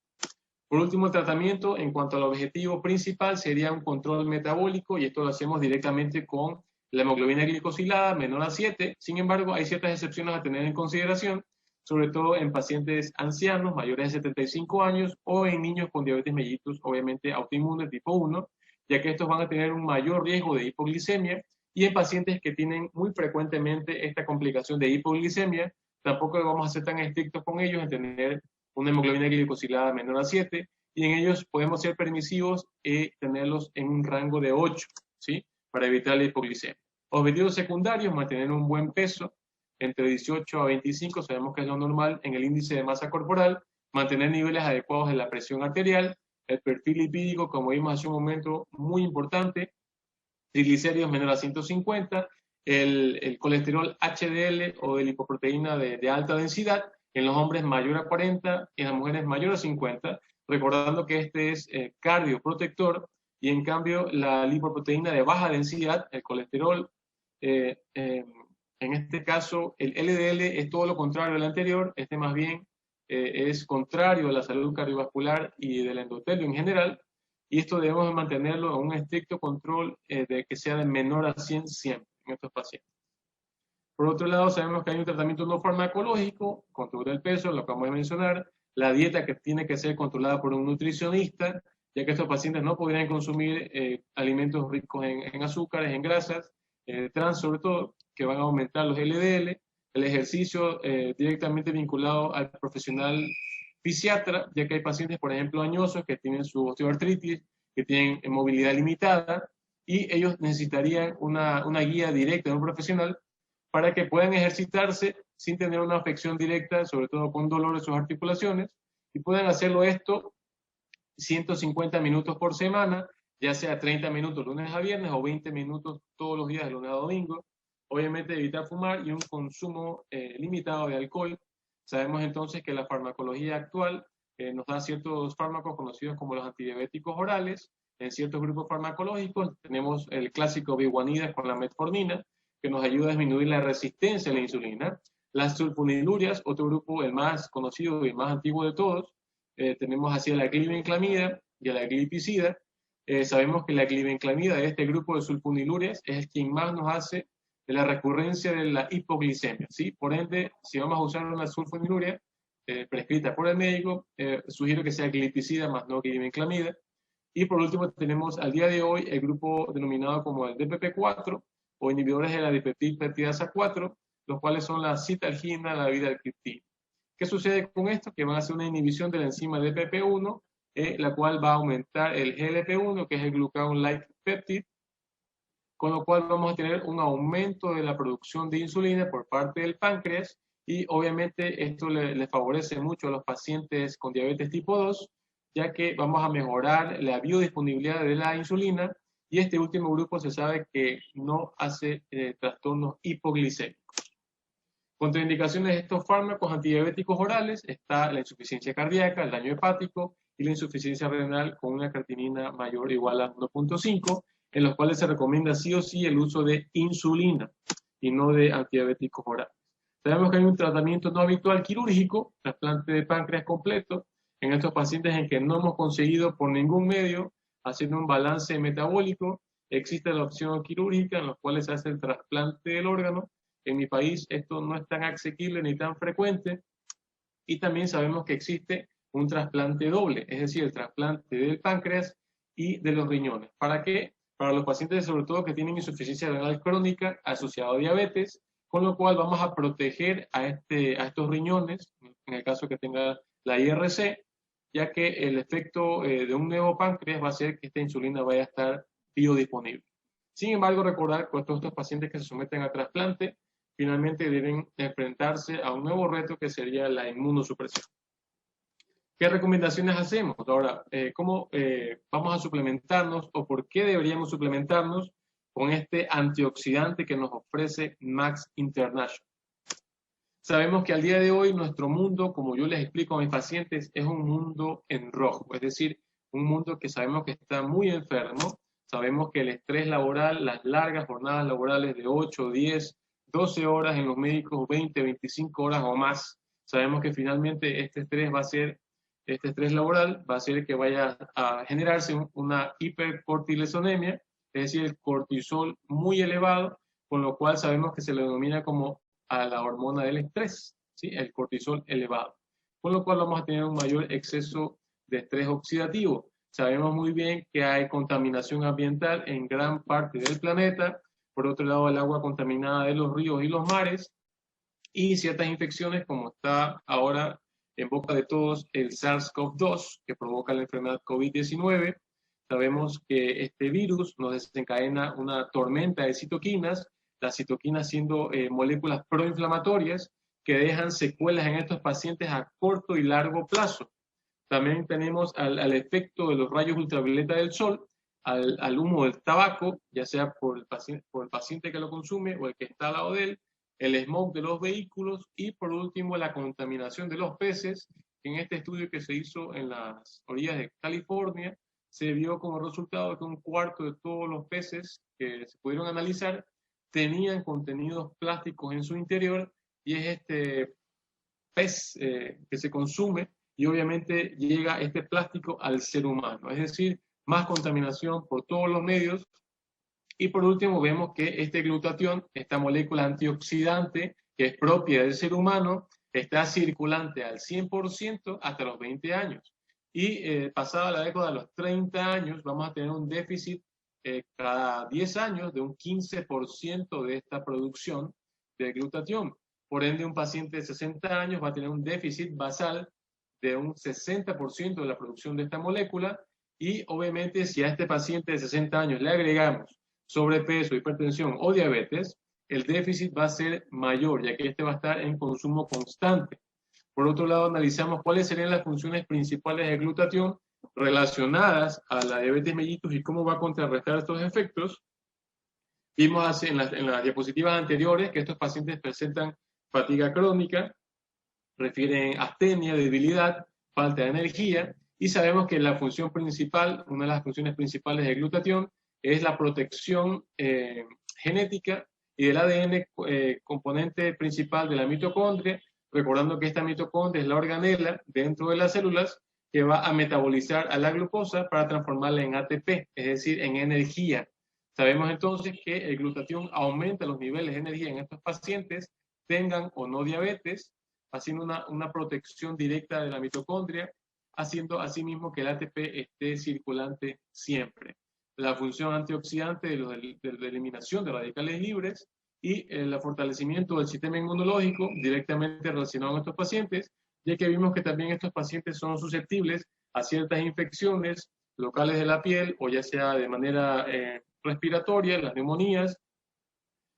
Por último, el tratamiento en cuanto al objetivo principal sería un control metabólico, y esto lo hacemos directamente con la hemoglobina glicosilada menor a 7. Sin embargo, hay ciertas excepciones a tener en consideración, sobre todo en pacientes ancianos mayores de 75 años o en niños con diabetes mellitus, obviamente autoinmune tipo 1, ya que estos van a tener un mayor riesgo de hipoglicemia, y en pacientes que tienen muy frecuentemente esta complicación de hipoglicemia, tampoco vamos a ser tan estrictos con ellos en tener una hemoglobina glicosilada menor a 7, y en ellos podemos ser permisivos y tenerlos en un rango de 8, ¿sí?, para evitar la hipoglicemia. Objetivos secundarios: mantener un buen peso, entre 18 a 25, sabemos que es lo normal en el índice de masa corporal, mantener niveles adecuados de la presión arterial, el perfil lipídico, como vimos hace un momento, muy importante, triglicéridos menor a 150, el colesterol HDL o de lipoproteína de alta densidad, en los hombres mayor a 40 y en las mujeres mayor a 50, recordando que este es cardioprotector, y en cambio la lipoproteína de baja densidad, el colesterol, en este caso el LDL es todo lo contrario al anterior, este más bien es contrario a la salud cardiovascular y del endotelio en general, y esto debemos mantenerlo a un estricto control de que sea de menor a 100 siempre en estos pacientes. Por otro lado, sabemos que hay un tratamiento no farmacológico, control del peso, lo acabamos de mencionar, la dieta que tiene que ser controlada por un nutricionista, ya que estos pacientes no podrían consumir alimentos ricos en azúcares, en grasas, trans sobre todo, que van a aumentar los LDL, el ejercicio directamente vinculado al profesional fisiatra, ya que hay pacientes, por ejemplo, añosos, que tienen su osteoartritis, que tienen movilidad limitada, y ellos necesitarían una guía directa de un profesional para que puedan ejercitarse sin tener una afección directa, sobre todo con dolor de sus articulaciones, Y pueden hacerlo esto 150 minutos por semana, ya sea 30 minutos lunes a viernes o 20 minutos todos los días de lunes a domingo. Obviamente evitar fumar y un consumo limitado de alcohol. Sabemos entonces que la farmacología actual nos da ciertos fármacos conocidos como los antidiabéticos orales. En ciertos grupos farmacológicos tenemos el clásico biguanida con la metformina, que nos ayuda a disminuir la resistencia a la insulina. Las sulfonilurias, otro grupo, el más conocido y el más antiguo de todos, tenemos así a la glibenclamida y a la glipizida. Sabemos que la glibenclamida de este grupo de sulfonilurias es el quien más nos hace de la recurrencia de la hipoglicemia, ¿sí? Por ende, si vamos a usar una sulfoniluria prescrita por el médico, sugiero que sea glipizida más no glibenclamida. Y por último tenemos al día de hoy el grupo denominado como el DPP4 o inhibidores de la dipeptidasa 4, los cuales son la citalgina, la vidalcriptina. ¿Qué sucede con esto? Que van a hacer una inhibición de la enzima DPP1, la cual va a aumentar el GLP1, que es el glucagon-like peptide, con lo cual vamos a tener un aumento de la producción de insulina por parte del páncreas, y obviamente esto le favorece mucho a los pacientes con diabetes tipo 2, ya que vamos a mejorar la biodisponibilidad de la insulina, y este último grupo se sabe que no hace trastornos hipoglicémicos. Contraindicaciones de estos fármacos antidiabéticos orales está la insuficiencia cardíaca, el daño hepático y la insuficiencia renal con una creatinina mayor o igual a 1.5, en los cuales se recomienda sí o sí el uso de insulina y no de antidiabéticos orales. Sabemos que hay un tratamiento no habitual quirúrgico, trasplante de páncreas completo, en estos pacientes en que no hemos conseguido por ningún medio haciendo un balance metabólico. Existe la opción quirúrgica en la cual se hace el trasplante del órgano. En mi país esto no es tan asequible ni tan frecuente, y también sabemos que existe un trasplante doble, es decir, el trasplante del páncreas y de los riñones. ¿Para qué? Para los pacientes sobre todo que tienen insuficiencia renal crónica asociada a diabetes, con lo cual vamos a proteger a estos riñones, en el caso que tenga la IRC, ya que el efecto de un nuevo páncreas va a hacer que esta insulina vaya a estar biodisponible. Sin embargo, recordar que todos estos pacientes que se someten a trasplante finalmente deben enfrentarse a un nuevo reto que sería la inmunosupresión. ¿Qué recomendaciones hacemos? Ahora, ¿cómo vamos a suplementarnos o por qué deberíamos suplementarnos con este antioxidante que nos ofrece Max International? Sabemos que al día de hoy nuestro mundo, como yo les explico a mis pacientes, es un mundo en rojo, es decir, un mundo que sabemos que está muy enfermo. Sabemos que el estrés laboral, las largas jornadas laborales de 8, 10, 12 horas en los médicos, 20, 25 horas o más. Sabemos que finalmente este estrés laboral va a hacer que vaya a generarse una hipercortisolemia, es decir, el cortisol muy elevado, con lo cual sabemos que se le denomina como a la hormona del estrés, ¿sí? El cortisol elevado. Con lo cual vamos a tener un mayor exceso de estrés oxidativo. Sabemos muy bien que hay contaminación ambiental en gran parte del planeta. Por otro lado, el agua contaminada de los ríos y los mares, y ciertas infecciones como está ahora en boca de todos el SARS-CoV-2, que provoca la enfermedad COVID-19. Sabemos que este virus nos desencadena una tormenta de citoquinas, las citoquinas siendo moléculas proinflamatorias que dejan secuelas en estos pacientes a corto y largo plazo. También tenemos al efecto de los rayos ultravioleta del sol, al humo del tabaco, ya sea por el paciente que lo consume o el que está al lado de él, el smog de los vehículos y por último la contaminación de los peces. En este estudio que se hizo en las orillas de California, se vio como resultado que un cuarto de todos los peces que se pudieron analizar tenían contenidos plásticos en su interior, y es este pez que se consume y obviamente llega este plástico al ser humano, es decir, más contaminación por todos los medios. Y por último vemos que este glutatión, esta molécula antioxidante que es propia del ser humano, está circulante al 100% hasta los 20 años. Y pasada la década de los 30 años vamos a tener un déficit cada 10 años de un 15% de esta producción de glutatión. Por ende, un paciente de 60 años va a tener un déficit basal de un 60% de la producción de esta molécula, y obviamente si a este paciente de 60 años le agregamos sobrepeso, hipertensión o diabetes, el déficit va a ser mayor, ya que este va a estar en consumo constante. Por otro lado, analizamos cuáles serían las funciones principales del glutatión relacionadas a la diabetes mellitus y cómo va a contrarrestar estos efectos. Vimos en las diapositivas anteriores que estos pacientes presentan fatiga crónica, refieren astenia, debilidad, falta de energía, y sabemos que la función principal, una de las funciones principales del glutatión, es la protección genética y del ADN, componente principal de la mitocondria, recordando que esta mitocondria es la organela dentro de las células que va a metabolizar a la glucosa para transformarla en ATP, es decir, en energía. Sabemos entonces que el glutatión aumenta los niveles de energía en estos pacientes, tengan o no diabetes, haciendo una protección directa de la mitocondria, haciendo asimismo que el ATP esté circulante siempre. La función antioxidante de la eliminación de radicales libres y el fortalecimiento del sistema inmunológico directamente relacionado con estos pacientes, ya que vimos que también estos pacientes son susceptibles a ciertas infecciones locales de la piel o ya sea de manera respiratoria, las neumonías,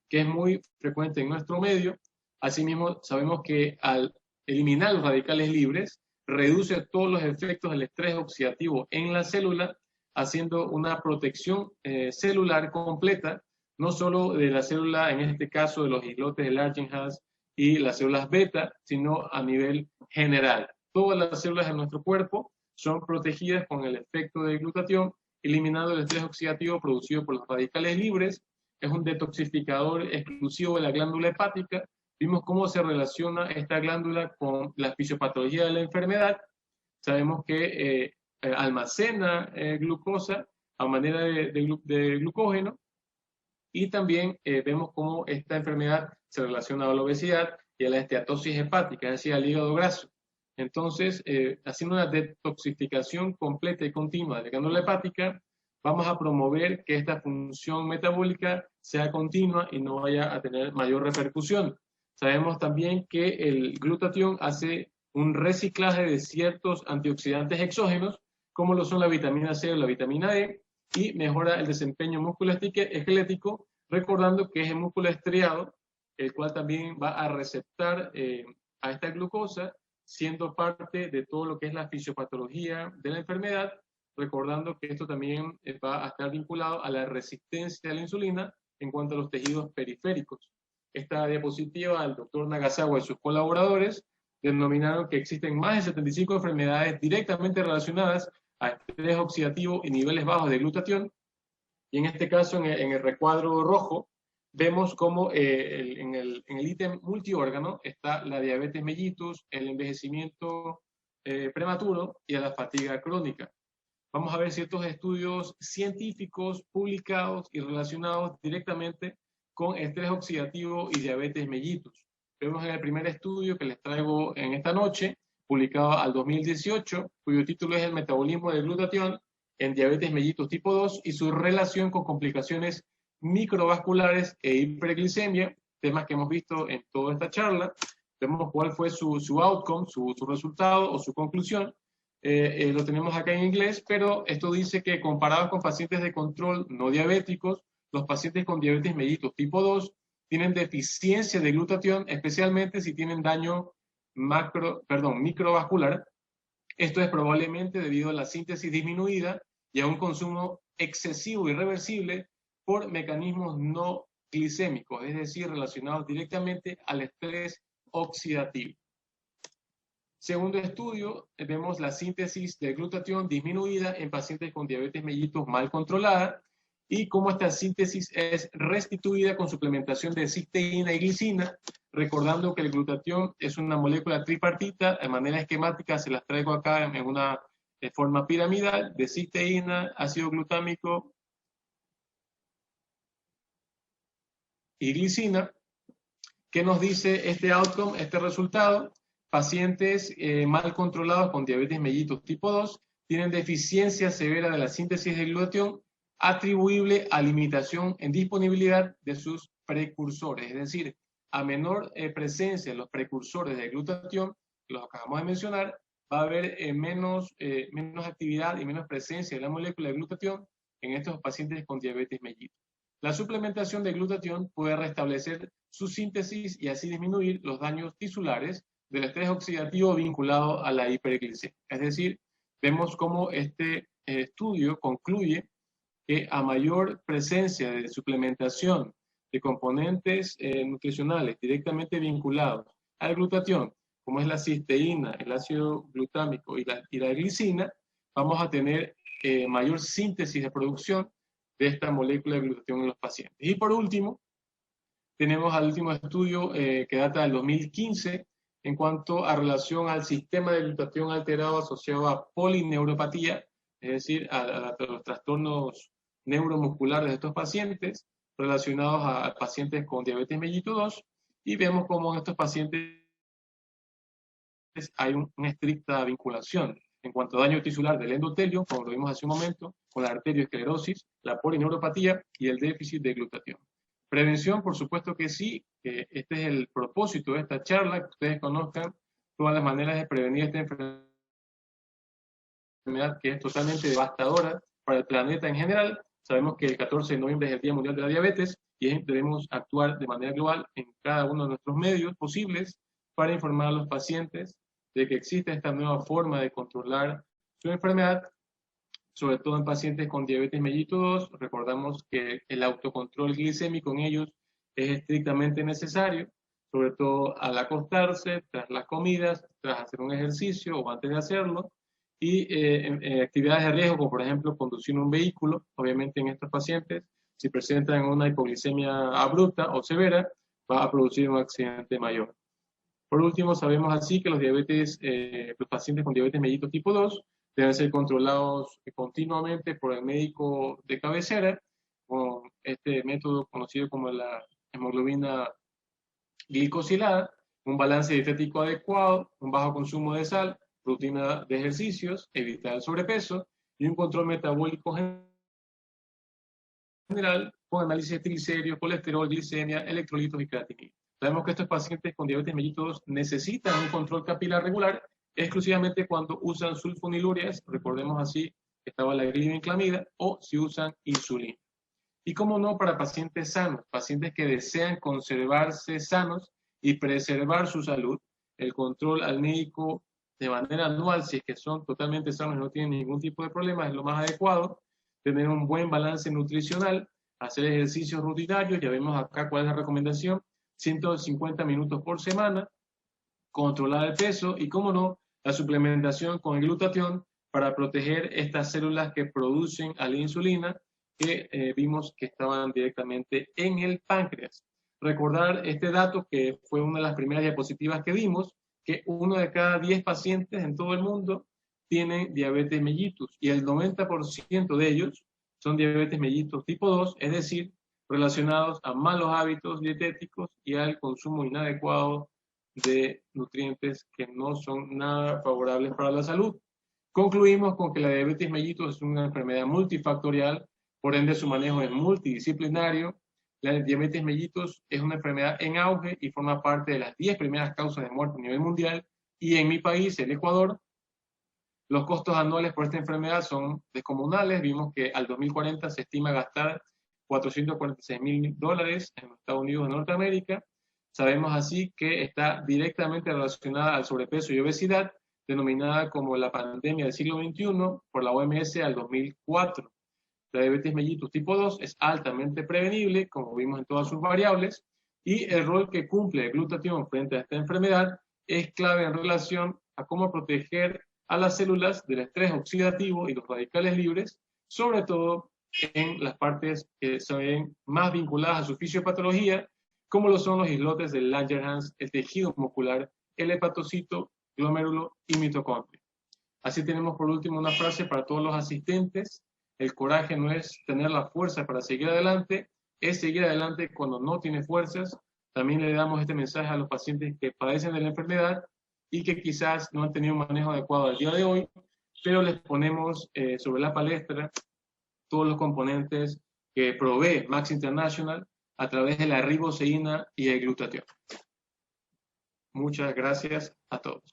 que es muy frecuente en nuestro medio. Asimismo, sabemos que al eliminar los radicales libres, reduce todos los efectos del estrés oxidativo en la célula, haciendo una protección celular completa, no solo de la célula, en este caso de los islotes de Langerhans y las células beta, sino a nivel general. Todas las células de nuestro cuerpo son protegidas con el efecto de glutatión, eliminando el estrés oxidativo producido por los radicales libres. Es un detoxificador exclusivo de la glándula hepática. Vimos cómo se relaciona esta glándula con la fisiopatología de la enfermedad. Sabemos que almacena glucosa a manera de glucógeno, y también vemos cómo esta enfermedad se relaciona a la obesidad y a la esteatosis hepática, es decir, al hígado graso. Entonces, haciendo una detoxificación completa y continua de la glándula hepática, vamos a promover que esta función metabólica sea continua y no vaya a tener mayor repercusión. Sabemos también que el glutatión hace un reciclaje de ciertos antioxidantes exógenos, como lo son la vitamina C o la vitamina E, y mejora el desempeño musculoesquelético, recordando que es el músculo estriado, el cual también va a receptar a esta glucosa, siendo parte de todo lo que es la fisiopatología de la enfermedad, recordando que esto también va a estar vinculado a la resistencia a la insulina en cuanto a los tejidos periféricos. Esta diapositiva, el doctor Nagasawa y sus colaboradores denominaron que existen más de 75 enfermedades directamente relacionadas a estrés oxidativo y niveles bajos de glutatión, y en este caso, en el recuadro rojo, vemos cómo en el ítem multiórgano está la diabetes mellitus, el envejecimiento prematuro y la fatiga crónica. Vamos a ver ciertos estudios científicos publicados y relacionados directamente con estrés oxidativo y diabetes mellitus. Vemos en el primer estudio que les traigo en esta noche, publicado al 2018, cuyo título es El metabolismo del glutatión en diabetes mellitus tipo 2 y su relación con complicaciones microvasculares e hiperglicemia, temas que hemos visto en toda esta charla. Vemos cuál fue su outcome, su resultado o su conclusión. Lo tenemos acá en inglés, pero esto dice que comparados con pacientes de control no diabéticos, los pacientes con diabetes mellitus tipo 2 tienen deficiencia de glutatión, especialmente si tienen daño microvascular. Esto es probablemente debido a la síntesis disminuida y a un consumo excesivo y irreversible por mecanismos no glicémicos, es decir, relacionados directamente al estrés oxidativo. Segundo estudio, vemos la síntesis de glutatión disminuida en pacientes con diabetes mellitus mal controlada y cómo esta síntesis es restituida con suplementación de cisteína y glicina, recordando que el glutatión es una molécula tripartita. De manera esquemática se las traigo acá en una forma piramidal de cisteína, ácido glutámico y glicina. ¿Qué nos dice este outcome, este resultado? Pacientes mal controlados con diabetes mellitus tipo 2 tienen deficiencia severa de la síntesis de glutatión atribuible a limitación en disponibilidad de sus precursores, es decir, a menor presencia de los precursores de glutatión, los acabamos de mencionar, va a haber menos actividad y menos presencia de la molécula de glutatión en estos pacientes con diabetes mellitus. La suplementación de glutatión puede restablecer su síntesis y así disminuir los daños tisulares, del estrés oxidativo vinculado a la hiperglicemia. Es decir, vemos cómo este estudio concluye que a mayor presencia de suplementación de componentes nutricionales directamente vinculados al glutatión, como es la cisteína, el ácido glutámico y la glicina, vamos a tener mayor síntesis de producción de esta molécula de glutatión en los pacientes. Y por último, tenemos al último estudio que data del 2015 en cuanto a relación al sistema de glutatión alterado asociado a polineuropatía, es decir, a los trastornos neuromusculares de estos pacientes relacionados a pacientes con diabetes mellitus 2, y vemos cómo en estos pacientes hay una estricta vinculación en cuanto a daño tisular del endotelio, como lo vimos hace un momento, con la arteriosclerosis, la polineuropatía y el déficit de glutatión. Prevención, por supuesto que sí, este es el propósito de esta charla, que ustedes conozcan todas las maneras de prevenir esta enfermedad que es totalmente devastadora para el planeta en general. Sabemos que el 14 de noviembre es el Día Mundial de la Diabetes y debemos actuar de manera global en cada uno de nuestros medios posibles para informar a los pacientes de que existe esta nueva forma de controlar su enfermedad, sobre todo en pacientes con diabetes mellitus 2. Recordamos que el autocontrol glicémico en ellos es estrictamente necesario, sobre todo al acostarse, tras las comidas, tras hacer un ejercicio o antes de hacerlo, y actividades de riesgo, como por ejemplo conducir un vehículo. Obviamente en estos pacientes, si presentan una hipoglicemia abrupta o severa, va a producir un accidente mayor. Por último, sabemos así que los pacientes con diabetes mellitus tipo 2 deben ser controlados continuamente por el médico de cabecera, con este método conocido como la hemoglobina glicosilada, un balance dietético adecuado, un bajo consumo de sal, rutina de ejercicios, evitar el sobrepeso y un control metabólico general con análisis de triglicéridos, colesterol, glicemia, electrolitos y creatinina. Sabemos que estos pacientes con diabetes mellitus necesitan un control capilar regular exclusivamente cuando usan sulfonilurias, recordemos así que estaba la glibenclamida, o si usan insulina. Y cómo no, para pacientes sanos, pacientes que desean conservarse sanos y preservar su salud, el control al médico de manera anual, si es que son totalmente sanos y no tienen ningún tipo de problema, es lo más adecuado. Tener un buen balance nutricional, hacer ejercicios rutinarios, ya vemos acá cuál es la recomendación, 150 minutos por semana, controlar el peso y, cómo no, la suplementación con el glutatión para proteger estas células que producen a la insulina, que vimos que estaban directamente en el páncreas. Recordar este dato, que fue una de las primeras diapositivas que vimos, que 1 de cada 10 pacientes en todo el mundo tienen diabetes mellitus y el 90% de ellos son diabetes mellitus tipo 2, es decir, relacionados a malos hábitos dietéticos y al consumo inadecuado de nutrientes que no son nada favorables para la salud. Concluimos con que la diabetes mellitus es una enfermedad multifactorial, por ende su manejo es multidisciplinario. La diabetes mellitus es una enfermedad en auge y forma parte de las 10 primeras causas de muerte a nivel mundial, y en mi país, el Ecuador, los costos anuales por esta enfermedad son descomunales. Vimos que al 2040 se estima gastar $446.000 en los Estados Unidos de Norteamérica. Sabemos así que está directamente relacionada al sobrepeso y obesidad, denominada como la pandemia del siglo XXI por la OMS al 2004. La diabetes mellitus tipo 2 es altamente prevenible, como vimos en todas sus variables, y el rol que cumple el glutatión frente a esta enfermedad es clave en relación a cómo proteger a las células del estrés oxidativo y los radicales libres, sobre todo en las partes que se ven más vinculadas a su fisiopatología, como lo son los islotes del Langerhans, el tejido muscular, el hepatocito, glomérulo y mitocondria. Así tenemos por último una frase para todos los asistentes: el coraje no es tener la fuerza para seguir adelante, es seguir adelante cuando no tiene fuerzas. También le damos este mensaje a los pacientes que padecen de la enfermedad y que quizás no han tenido un manejo adecuado al día de hoy, pero les ponemos sobre la palestra todos los componentes que provee Max International a través de la riboceína y el glutatión. Muchas gracias a todos.